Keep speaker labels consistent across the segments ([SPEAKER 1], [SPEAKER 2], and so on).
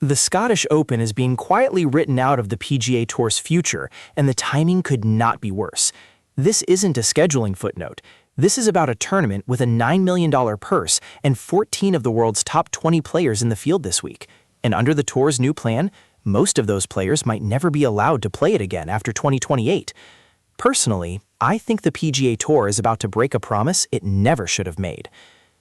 [SPEAKER 1] The Scottish Open is being quietly written out of the PGA Tour's future, and the timing could not be worse. This isn't a scheduling footnote. This is about a tournament with a $9 million purse and 14 of the world's top 20 players in the field this week. And under the Tour's new plan, most of those players might never be allowed to play it again after 2028. Personally, I think the PGA Tour is about to break a promise it never should have made.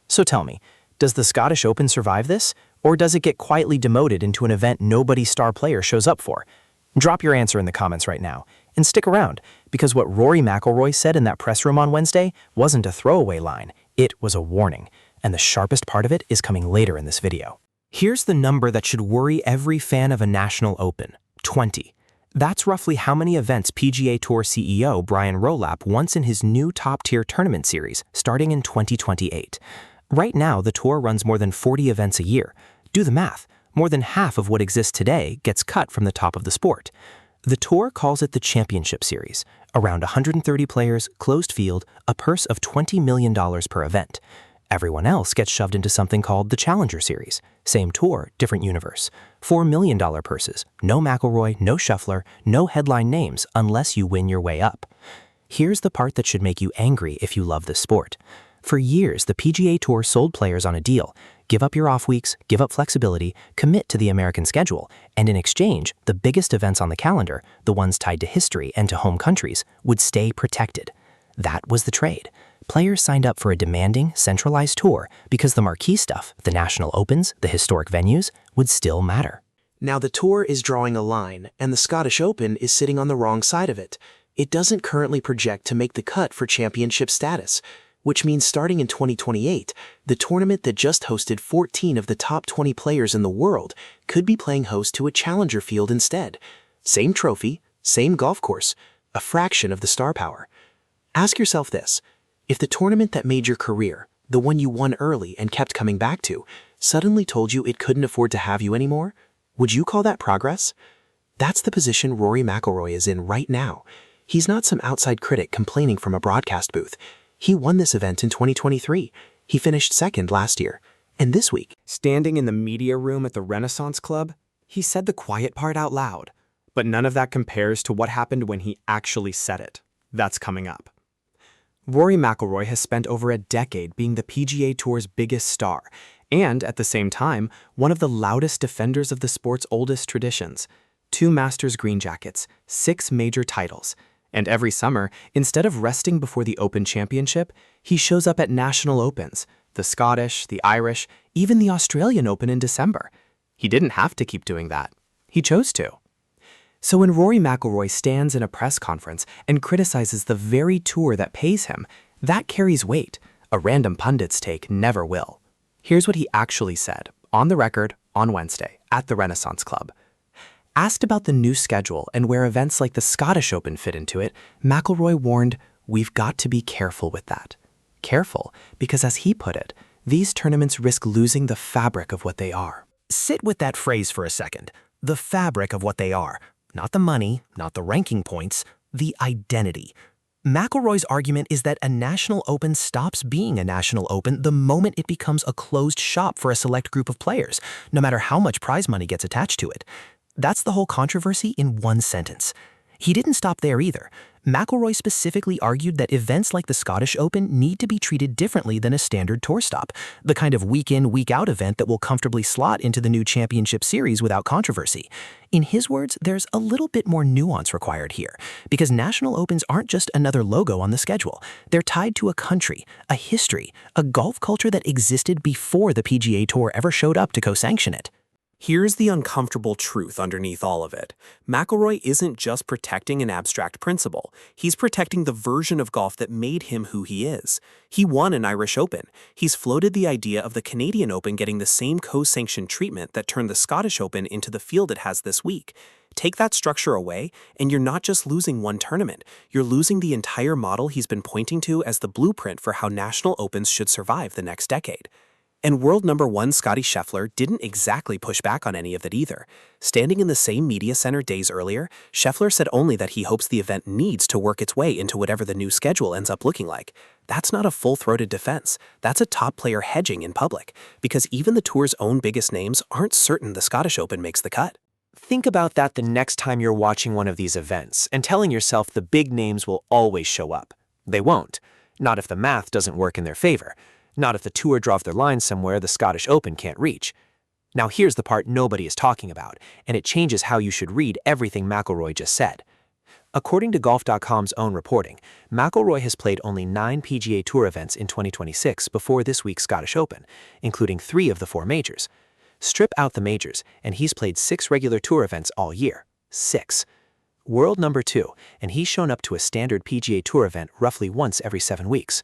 [SPEAKER 1] So tell me, does the Scottish Open survive this, or does it get quietly demoted into an event nobody's star player shows up for? Drop your answer in the comments right now, and stick around, because what Rory McIlroy said in that press room on Wednesday wasn't a throwaway line, it was a warning, and the sharpest part of it is coming later in this video. Here's the number that should worry every fan of a national open: 20. That's roughly how many events PGA Tour CEO Brian Rowlap wants in his new top-tier tournament series starting in 2028. Right now, the Tour runs more than 40 events a year. Do the math. More than half of what exists today gets cut from the top of the sport. The Tour calls it the Championship Series. Around 130 players, closed field, a purse of $20 million per event. Everyone else gets shoved into something called the Challenger Series. Same tour, different universe. $4 million purses. No McIlroy, no Scheffler, no headline names unless you win your way up. Here's the part that should make you angry if you love this sport. For years, the PGA Tour sold players on a deal. Give up your off weeks, give up flexibility, commit to the American schedule, and in exchange, the biggest events on the calendar, the ones tied to history and to home countries, would stay protected. That was the trade. Players signed up for a demanding, centralized tour because the marquee stuff, the national opens, the historic venues, would still matter.
[SPEAKER 2] Now the Tour is drawing a line, and the Scottish Open is sitting on the wrong side of it. It doesn't currently project to make the cut for championship status, which means starting in 2028, the tournament that just hosted 14 of the top 20 players in the world could be playing host to a challenger field instead. Same trophy, same golf course, a fraction of the star power. Ask yourself this: if the tournament that made your career, the one you won early and kept coming back to, suddenly told you it couldn't afford to have you anymore, would you call that progress? That's the position Rory McIlroy is in right now. He's not some outside critic complaining from a broadcast booth. He won this event in 2023. He finished second last year. And this week,
[SPEAKER 3] standing in the media room at the Renaissance Club, he said the quiet part out loud. But none of that compares to what happened when he actually said it. That's coming up. Rory McIlroy has spent over a decade being the PGA Tour's biggest star, and at the same time, one of the loudest defenders of the sport's oldest traditions. 2 Masters green jackets, 6 major titles. And every summer, instead of resting before the Open Championship, he shows up at national opens, the Scottish, the Irish, even the Australian Open in December. He didn't have to keep doing that. He chose to. So when Rory McIlroy stands in a press conference and criticizes the very tour that pays him, that carries weight. A random pundit's take never will. Here's what he actually said, on the record, on Wednesday, at the Renaissance Club. Asked about the new schedule and where events like the Scottish Open fit into it, McIlroy warned, "We've got to be careful with that." Careful, because as he put it, these tournaments risk losing the fabric of what they are.
[SPEAKER 1] Sit with that phrase for a second. The fabric of what they are. Not the money, not the ranking points, the identity. McIlroy's argument is that a national open stops being a national open the moment it becomes a closed shop for a select group of players, no matter how much prize money gets attached to it. That's the whole controversy in one sentence. He didn't stop there either. McIlroy specifically argued that events like the Scottish Open need to be treated differently than a standard tour stop, the kind of week-in, week-out event that will comfortably slot into the new championship series without controversy. In his words, there's a little bit more nuance required here, because national opens aren't just another logo on the schedule. They're tied to a country, a history, a golf culture that existed before the PGA Tour ever showed up to co-sanction it.
[SPEAKER 4] Here's the uncomfortable truth underneath all of it. McIlroy isn't just protecting an abstract principle. He's protecting the version of golf that made him who he is. He won an Irish Open. He's floated the idea of the Canadian Open getting the same co-sanctioned treatment that turned the Scottish Open into the field it has this week. Take that structure away, and you're not just losing one tournament. You're losing the entire model he's been pointing to as the blueprint for how national opens should survive the next decade. And world number 1 Scottie Scheffler didn't exactly push back on any of that either. Standing in the same media center days earlier, Scheffler said only that he hopes the event needs to work its way into whatever the new schedule ends up looking like. That's not a full-throated defense. That's a top player hedging in public, because even the tour's own biggest names aren't certain the Scottish Open makes the cut.
[SPEAKER 5] Think about that the next time you're watching one of these events and telling yourself the big names will always show up. They won't. Not if the math doesn't work in their favor. Not if the tour draws their line somewhere the Scottish Open can't reach. Now here's the part nobody is talking about, and it changes how you should read everything McIlroy just said. According to Golf.com's own reporting, McIlroy has played only 9 PGA Tour events in 2026 before this week's Scottish Open, including 3 of the 4 majors. Strip out the majors, and he's played 6 regular tour events all year. 6. World number 2, and he's shown up to a standard PGA Tour event roughly once every 7 weeks.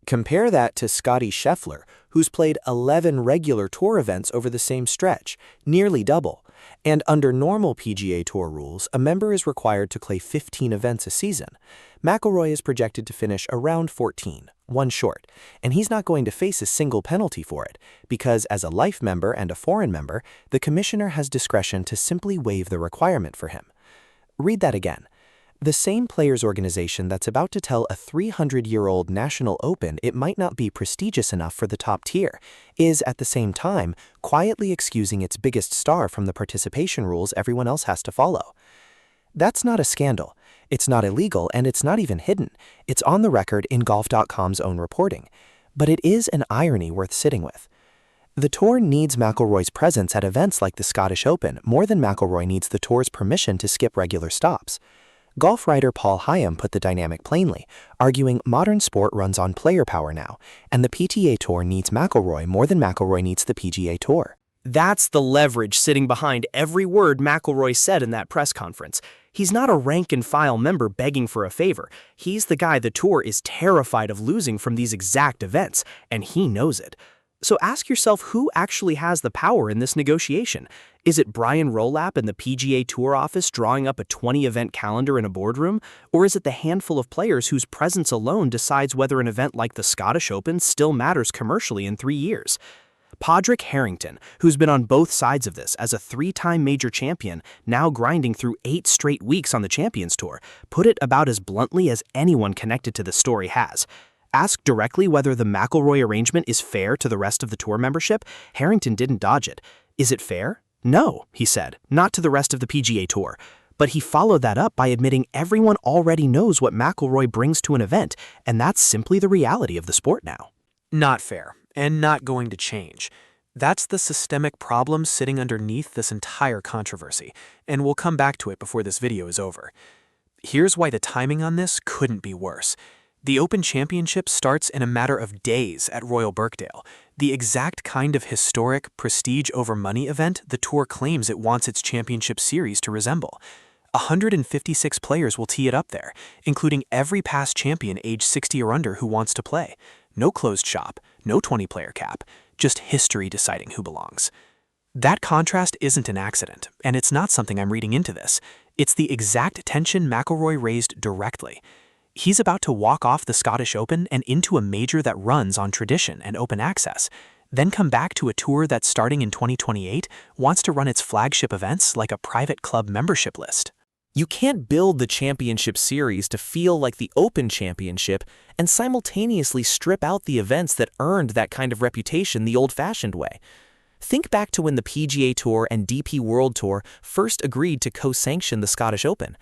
[SPEAKER 5] Compare that to Scottie Scheffler, who's played 11 regular tour events over the same stretch, nearly double. And under normal PGA Tour rules, a member is required to play 15 events a season. McIlroy is projected to finish around 14, one short, and he's not going to face a single penalty for it, because as a life member and a foreign member, the commissioner has discretion to simply waive the requirement for him. Read that again. The same players' organization that's about to tell a 300-year-old National Open it might not be prestigious enough for the top tier is, at the same time, quietly excusing its biggest star from the participation rules everyone else has to follow. That's not a scandal. It's not illegal, and it's not even hidden. It's on the record in Golf.com's own reporting. But it is an irony worth sitting with. The tour needs McIlroy's presence at events like the Scottish Open more than McIlroy needs the tour's permission to skip regular stops. Golf writer Paul Hyam put the dynamic plainly, arguing modern sport runs on player power now, and the PGA Tour needs McIlroy more than McIlroy needs the PGA Tour.
[SPEAKER 1] That's the leverage sitting behind every word McIlroy said in that press conference. He's not a rank-and-file member begging for a favor. He's the guy the tour is terrified of losing from these exact events, and he knows it. So ask yourself who actually has the power in this negotiation. Is it Brian Rowlap in the PGA Tour office drawing up a 20-event calendar in a boardroom? Or is it the handful of players whose presence alone decides whether an event like the Scottish Open still matters commercially in 3 years? Padraig Harrington, who's been on both sides of this as a 3-time major champion, now grinding through 8 straight weeks on the Champions Tour, put it about as bluntly as anyone connected to this story has. Asked directly whether the McIlroy arrangement is fair to the rest of the tour membership, Harrington didn't dodge it. Is it fair? No, he said, not to the rest of the PGA Tour. But he followed that up by admitting everyone already knows what McIlroy brings to an event, and that's simply the reality of the sport now.
[SPEAKER 4] Not fair, and not going to change. That's the systemic problem sitting underneath this entire controversy, and we'll come back to it before this video is over. Here's why the timing on this couldn't be worse. The Open Championship starts in a matter of days at Royal Birkdale, the exact kind of historic prestige-over-money event the tour claims it wants its championship series to resemble. 156 players will tee it up there, including every past champion age 60 or under who wants to play. No closed shop, no 20-player cap, just history deciding who belongs. That contrast isn't an accident, and it's not something I'm reading into this. It's the exact tension McIlroy raised directly. He's about to walk off the Scottish Open and into a major that runs on tradition and open access, then come back to a tour that, starting in 2028, wants to run its flagship events like a private club membership list.
[SPEAKER 5] You can't build the championship series to feel like the Open Championship and simultaneously strip out the events that earned that kind of reputation the old-fashioned way. Think back to when the PGA Tour and DP World Tour first agreed to co-sanction the Scottish Open.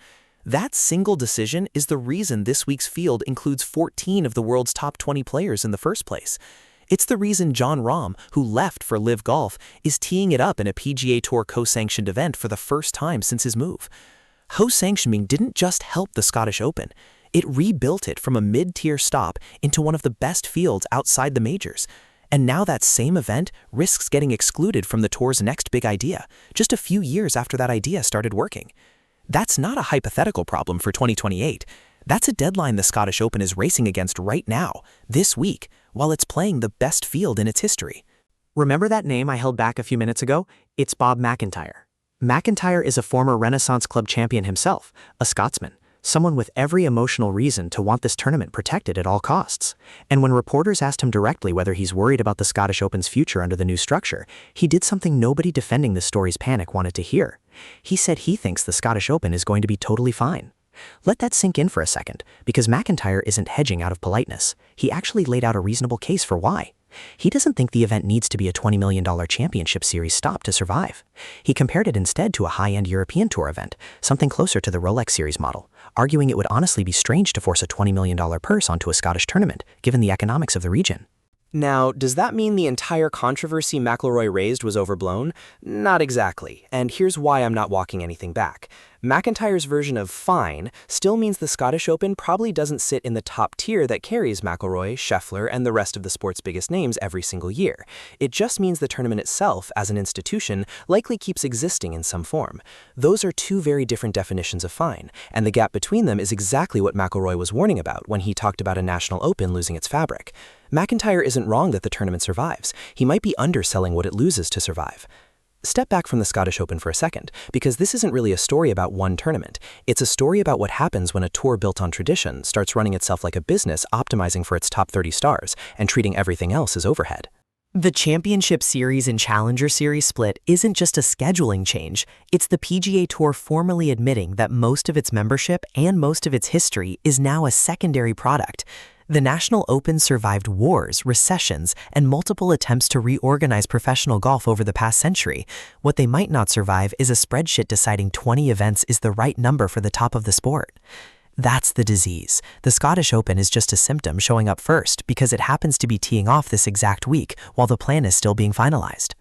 [SPEAKER 5] That single decision is the reason this week's field includes 14 of the world's top 20 players in the first place. It's the reason Jon Rahm, who left for Live Golf, is teeing it up in a PGA Tour co-sanctioned event for the first time since his move. Co-sanctioning didn't just help the Scottish Open. It rebuilt it from a mid-tier stop into one of the best fields outside the majors. And now that same event risks getting excluded from the tour's next big idea, just a few years after that idea started working. That's not a hypothetical problem for 2028. That's a deadline the Scottish Open is racing against right now, this week, while it's playing the best field in its history.
[SPEAKER 1] Remember that name I held back a few minutes ago? It's Bob McIntyre. McIntyre is a former Renaissance Club champion himself, a Scotsman. someone with every emotional reason to want this tournament protected at all costs. And when reporters asked him directly whether he's worried about the Scottish Open's future under the new structure, he did something nobody defending the story's panic wanted to hear. He said he thinks the Scottish Open is going to be totally fine. Let that sink in for a second, because McIntyre isn't hedging out of politeness. He actually laid out a reasonable case for why. He doesn't think the event needs to be a $20 million championship series stop to survive. He compared it instead to a high-end European Tour event, something closer to the Rolex series model, arguing it would honestly be strange to force a $20 million purse onto a Scottish tournament, given the economics of the region.
[SPEAKER 5] Now, does that mean the entire controversy McIlroy raised was overblown? Not exactly, and here's why I'm not walking anything back. McIntyre's version of fine still means the Scottish Open probably doesn't sit in the top tier that carries McIlroy, Scheffler, and the rest of the sport's biggest names every single year. It just means the tournament itself, as an institution, likely keeps existing in some form. Those are two very different definitions of fine, and the gap between them is exactly what McIlroy was warning about when he talked about a national Open losing its fabric. McIntyre isn't wrong that the tournament survives. He might be underselling what it loses to survive. Step back from the Scottish Open for a second, because this isn't really a story about one tournament. It's a story about what happens when a tour built on tradition starts running itself like a business, optimizing for its top 30 stars and treating everything else as overhead.
[SPEAKER 6] The Championship Series and Challenger Series split isn't just a scheduling change. It's the PGA Tour formally admitting that most of its membership and most of its history is now a secondary product. The National Open survived wars, recessions, and multiple attempts to reorganize professional golf over the past century. What they might not survive is a spreadsheet deciding 20 events is the right number for the top of the sport. That's the disease. The Scottish Open is just a symptom showing up first because it happens to be teeing off this exact week while the plan is still being finalized.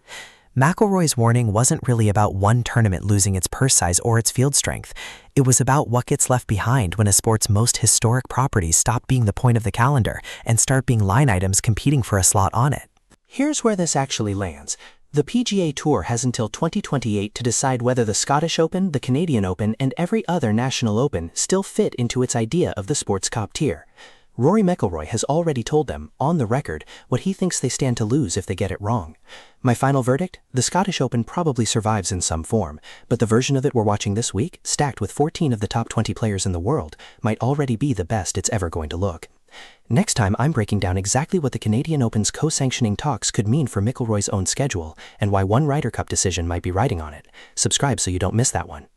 [SPEAKER 6] McIlroy's warning wasn't really about one tournament losing its purse size or its field strength. It was about what gets left behind when a sport's most historic properties stop being the point of the calendar and start being line items competing for a slot on it.
[SPEAKER 1] Here's where this actually lands. The PGA Tour has until 2028 to decide whether the Scottish Open, the Canadian Open, and every other national open still fit into its idea of the sport's top tier. Rory McIlroy has already told them, on the record, what he thinks they stand to lose if they get it wrong. My final verdict? The Scottish Open probably survives in some form, but the version of it we're watching this week, stacked with 14 of the top 20 players in the world, might already be the best it's ever going to look. Next time, I'm breaking down exactly what the Canadian Open's co-sanctioning talks could mean for McIlroy's own schedule, and why one Ryder Cup decision might be riding on it. Subscribe so you don't miss that one.